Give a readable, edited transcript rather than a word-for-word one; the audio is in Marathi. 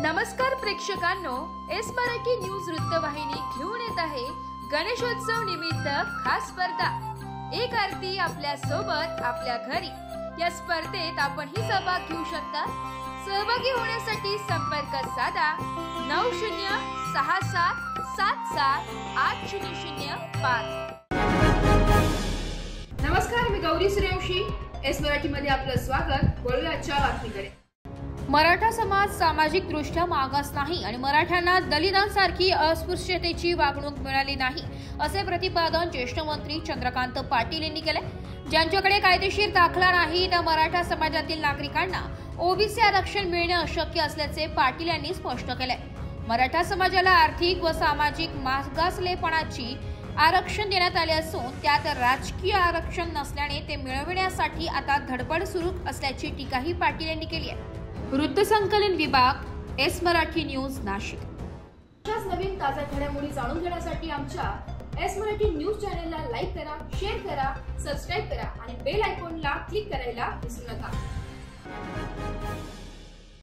नमस्कार प्रेक्षकांनो, एस मराठी न्यूज वृत्तवाहिनी घेऊन येत आहे गणेशोत्सव निमित्त खास स्पर्धा। एक आरती आपल्या सोबत आपल्या घरी या स्पर्धेत आपणही सहभाग घेऊ शकता। सहभागी होण्यासाठी संपर्क साधा 9067778005। नमस्कार, मी गौरी सूर्यवंशी, एस मराठी मध्ये आपलं स्वागत। बोलूया आजच्या बातमीकडे। मराठा समाज सामाजिक दृष्ट्या मागास नाही आणि मराठ्यांना दलितांसारखी अस्पृश्यतेची वागणूक मिळाली नाही, असे प्रतिपादन ज्येष्ठ मंत्री चंद्रकांत पाटील यांनी केले। ज्यांच्याकडे कायदेशीर दाखला नाही त्या मराठा समाजातील नागरिकांना ओबीसी आरक्षण मिळणे अशक्य असल्याचे पाटील यांनी स्पष्ट केले। मराठा समाजाला आर्थिक व सामाजिक मागासलेपणाची आरक्षण देण्यात आले असून त्यात राजकीय आरक्षण नसल्याने ते मिळविण्यासाठी आता धडपड सुरू असल्याची टीकाही पाटील यांनी केली आहे। वृत्तसंकलन विभाग, एस मराठी न्यूज, नाशिक। अशाच नवीन ताज्या घडामोडी जाणून घेण्यासाठी आमच्या एस मराठी न्यूज चॅनलला लाईक करा, शेअर करा, सबस्क्राइब करा आणि बेल आयकॉनला क्लिक करायला विसरू नका।